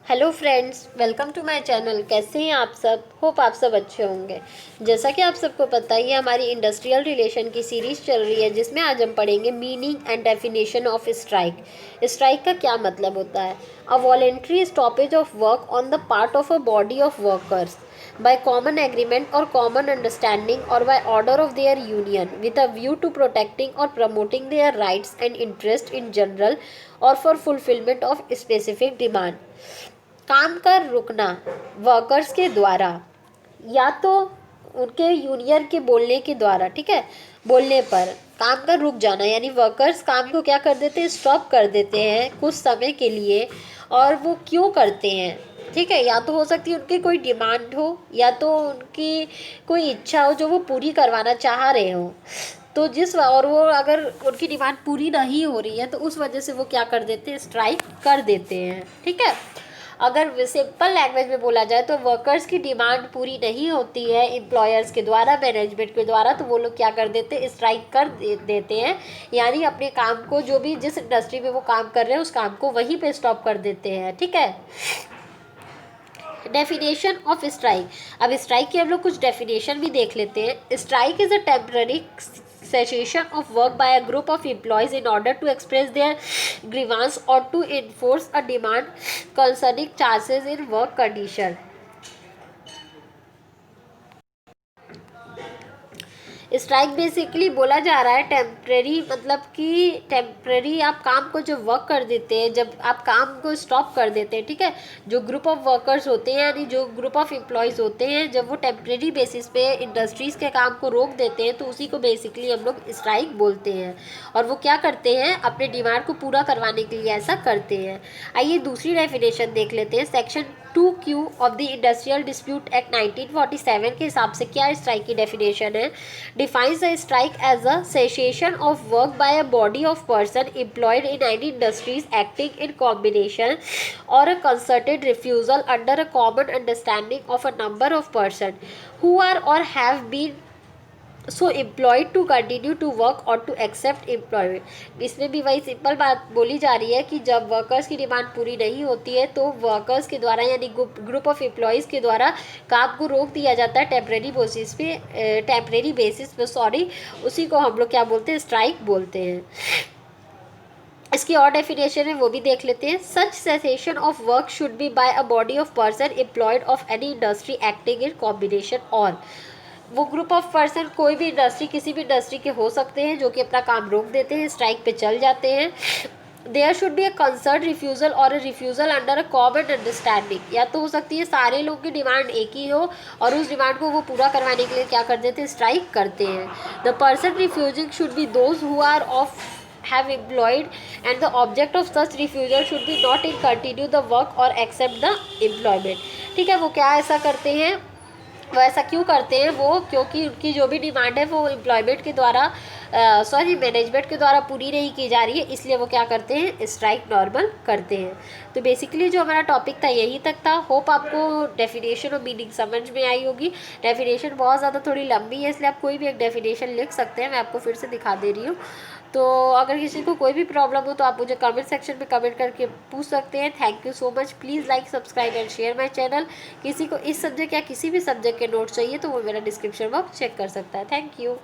Hello friends, welcome to my channel. कैसे हैं आप सब? होप आप सब अच्छे होंगे। जैसा कि आप सबको पता ही है, हमारी इंडस्ट्रियल रिलेशन की सीरीज़ चल रही है, जिसमें आज हम पढ़ेंगे meaning and definition of strike. Strike का क्या मतलब होता है? A voluntary stoppage of work on the part of a body of workers by common agreement or common understanding or by order of their union with a view to protecting or promoting their rights and interest in general or for fulfillment of specific demand। काम का रुकना workers के द्वारा या तो उनके union के बोलने के द्वारा, ठीक है, बोलने पर काम का रुक जाना, यानी वर्कर्स काम को क्या कर देते हैं, स्टॉप कर देते हैं कुछ समय के लिए। और वो क्यों करते हैं, ठीक है, या तो हो सकती है उनकी कोई डिमांड हो या तो उनकी कोई इच्छा हो जो वो पूरी करवाना चाह रहे हो। तो और वो अगर उनकी डिमांड पूरी नहीं हो रही है तो उस वजह से वो क्या कर देते हैं, स्ट्राइक कर देते हैं, ठीक है। अगर सिंपल लैंग्वेज में बोला जाए तो वर्कर्स की डिमांड पूरी नहीं होती है एम्प्लॉयर्स के द्वारा, मैनेजमेंट के द्वारा, तो वो लोग क्या कर देते हैं, स्ट्राइक कर देते हैं। यानी अपने काम को, जो भी जिस इंडस्ट्री में वो काम कर रहे हैं उस काम को वहीं पे स्टॉप कर देते हैं, ठीक है। Definition of strike. अब स्ट्राइक की हम लोग कुछ डेफिनेशन भी देख लेते हैं। Strike is a temporary cessation of work by a group of employees in order to express their grievance or to enforce a demand concerning changes in work condition। Strike basically बोला जा रहा है temporary, मतलब कि temporary आप काम को जो वर्क कर देते हैं, जब आप काम को स्टॉप कर देते हैं, ठीक है, जो ग्रुप ऑफ वर्कर्स होते हैं यानी जो ग्रुप ऑफ एम्प्लॉयज़ होते हैं, जब वो टेम्प्रेरी बेसिस पे इंडस्ट्रीज़ के काम को रोक देते हैं तो उसी को बेसिकली हम लोग स्ट्राइक बोलते हैं। और वो क्या करते हैं, अपने डिमांड को पूरा करवाने के लिए ऐसा करते हैं। आइए दूसरी डेफिनेशन देख लेते हैं। Section 2Q of the industrial dispute act 1947 के हिसाब से क्या स्ट्राइक की डेफिनेशन है? Defines a strike as a cessation of work by a body of person employed in any industries acting in combination or a concerted refusal under a common understanding of a number of persons who are or have been so employed to continue to work और to accept employment. इसमें भी वही simple बात बोली जा रही है कि जब वर्कर्स की डिमांड पूरी नहीं होती है तो वर्कर्स के द्वारा यानी ग्रुप ऑफ एम्प्लॉयज़ के द्वारा काम को रोक दिया जाता है टेम्परेरी बेसिस पे, सॉरी, उसी को हम लोग क्या बोलते हैं, स्ट्राइक बोलते हैं। इसकी और डेफिनेशन है वो भी देख लेते हैं। Such cessation of work should be by a body of person employed of any industry acting in combination और वो ग्रुप ऑफ पर्सन कोई भी इंडस्ट्री, किसी भी इंडस्ट्री के हो सकते हैं जो कि अपना काम रोक देते हैं, स्ट्राइक पे चल जाते हैं। There should be a concert refusal और a refusal under a common understanding. या तो हो सकती है सारे लोगों की डिमांड एक ही हो और उस डिमांड को वो पूरा करवाने के लिए क्या कर देते हैं, स्ट्राइक करते हैं। The person refusing should be those who are of have employed and the object of such refusal should be not in continue the work or accept the employment। ठीक है, वो क्या ऐसा करते हैं, वो ऐसा क्यों करते हैं, वो क्योंकि उनकी जो भी डिमांड है वो एम्प्लॉयमेंट के द्वारा मैनेजमेंट के द्वारा पूरी नहीं की जा रही है, इसलिए वो क्या करते हैं, स्ट्राइक नॉर्मल करते हैं। तो बेसिकली जो हमारा टॉपिक था यही तक था। होप आपको डेफिनेशन और मीनिंग समझ में आई होगी। डेफिनेशन बहुत ज़्यादा थोड़ी लंबी है, इसलिए आप कोई भी एक डेफिनेशन लिख सकते हैं, मैं आपको फिर से दिखा दे रही हूँ। तो अगर किसी को कोई भी प्रॉब्लम हो तो आप मुझे कमेंट सेक्शन में कमेंट करके पूछ सकते हैं। Thank you so much. Please like, subscribe and share my channel. किसी को इस सब्जेक्ट या किसी भी सब्जेक्ट के नोट्स चाहिए तो वो मेरा डिस्क्रिप्शन बॉक्स चेक कर सकता है। Thank you.